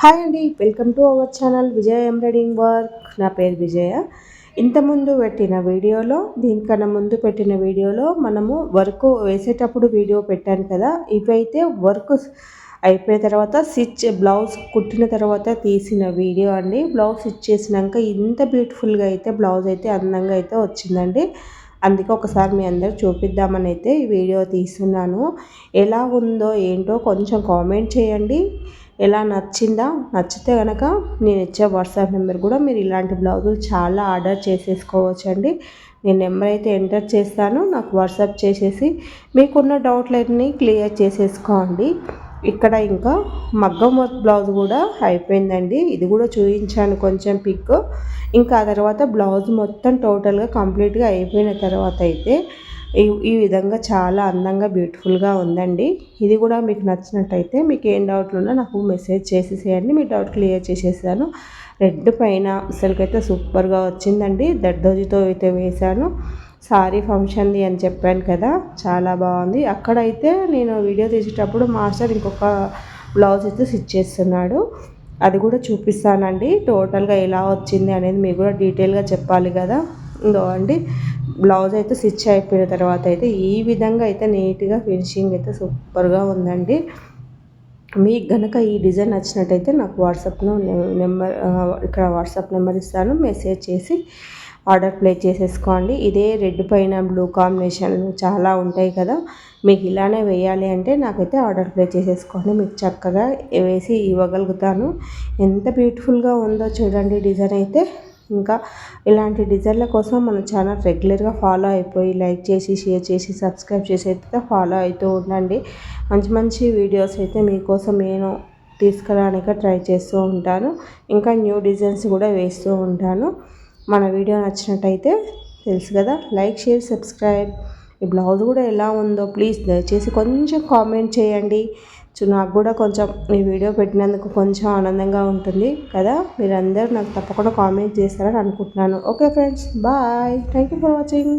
Hi అండి, welcome to our channel Vijaya embroidering work. నా పేరు విజయ. ఇంతకుముందు పెట్టిన వీడియోలో, దీనికన్నా ముందు పెట్టిన వీడియోలో మనము వర్క్ వేసేటప్పుడు వీడియో పెట్టాను కదా. ఇవైతే వర్క్ అయిపోయిన తర్వాత బ్లౌజ్ కుట్టిన తర్వాత తీసిన వీడియో అండి. బ్లౌజ్ స్టిచ్ చేసినాక ఇంత బ్యూటిఫుల్గా అయితే బ్లౌజ్ అయితే అందంగా అయితే వచ్చిందండి. అందుకే ఒకసారి మీ అందరు చూపిద్దామని అయితే ఈ వీడియో తీస్తున్నాను. ఎలా ఉందో ఏంటో కొంచెం కామెంట్ చేయండి. ఎలా నచ్చిందా? నచ్చితే కనుక నేను ఇచ్చే వాట్సాప్ నెంబర్ కూడా మీరు ఇలాంటి బ్లౌజులు చాలా ఆర్డర్ చేసేసుకోవచ్చండి. నేను నెంబర్ అయితే ఎంటర్ చేస్తాను, నాకు వాట్సాప్ చేసేసి మీకున్న డౌట్లన్నీ క్లియర్ చేసేసుకోండి. ఇక్కడ ఇంకా మగ్గం వర్క్ బ్లౌజ్ కూడా అయిపోయిందండి. ఇది కూడా చూపించాను కొంచెం పిక్. ఇంకా ఆ తర్వాత బ్లౌజ్ మొత్తం టోటల్గా కంప్లీట్గా అయిపోయిన తర్వాత అయితే ఈ విధంగా చాలా అందంగా బ్యూటిఫుల్గా ఉందండి. ఇది కూడా మీకు నచ్చినట్టయితే మీకు ఏం డౌట్లు ఉన్నా నాకు మెసేజ్ చేసేసేయండి, మీ డౌట్ క్లియర్ చేసేసాను. రెడ్ పైన అసలుకైతే సూపర్గా వచ్చిందండి. దర్దోజితో అయితే వేశాను. సారీ ఫంక్షన్ది అని చెప్పాను కదా, చాలా బాగుంది. అక్కడైతే నేను వీడియో తీసేటప్పుడు మాస్టర్ ఇంకొక బ్లౌజ్ అయితే స్టిచ్ చేస్తున్నాడు, అది కూడా చూపిస్తానండి. టోటల్గా ఎలా వచ్చింది అనేది మీకు కూడా డీటెయిల్గా చెప్పాలి కదా. ఇంకో అండి, బ్లౌజ్ అయితే స్టిచ్ అయిపోయిన తర్వాత అయితే ఈ విధంగా అయితే నీట్గా ఫినిషింగ్ అయితే సూపర్గా ఉందండి. మీకు గనక ఈ డిజైన్ నచ్చినట్టయితే నాకు వాట్సాప్లో నెంబర్, ఇక్కడ వాట్సాప్ నెంబర్ ఇస్తాను, మెసేజ్ చేసి ఆర్డర్ ప్లేస్ చేసేసుకోండి. ఇదే రెడ్ పైన బ్లూ కాంబినేషన్ చాలా ఉంటాయి కదా, మీకు ఇలానే వేయాలి అంటే నాకైతే ఆర్డర్ ప్లేస్ చేసేసుకోండి. మీకు చక్కగా వేసి ఇవ్వగలుగుతాను. ఎంత బ్యూటిఫుల్గా ఉందో చూడండి డిజైన్ అయితే. ఇంకా ఇలాంటి డిజైన్ల కోసం మన ఛానల్ రెగ్యులర్గా ఫాలో అయిపోయి లైక్ చేసి షేర్ చేసి సబ్స్క్రైబ్ చేసి అయితే ఫాలో అవుతూ ఉండండి. మంచి మంచి వీడియోస్ అయితే మీకోసం నేను తీసుకురావడానికి ట్రై చేస్తూ ఉంటాను. ఇంకా న్యూ డిజైన్స్ కూడా వేస్తూ ఉంటాను. మన వీడియో నచ్చినట్టయితే తెలుసు కదా, లైక్ షేర్ సబ్స్క్రైబ్. ఈ బ్లౌజ్ కూడా ఎలా ఉందో ప్లీజ్ దయచేసి కొంచెం కామెంట్ చేయండి. నాకు కూడా కొంచెం ఈ వీడియో పెట్టినందుకు కొంచెం ఆనందంగా ఉంటుంది కదా. మీరందరూ నాకు తప్పకుండా కామెంట్ చేస్తారని అనుకుంటున్నాను. Okay friends, bye. Thank you for watching.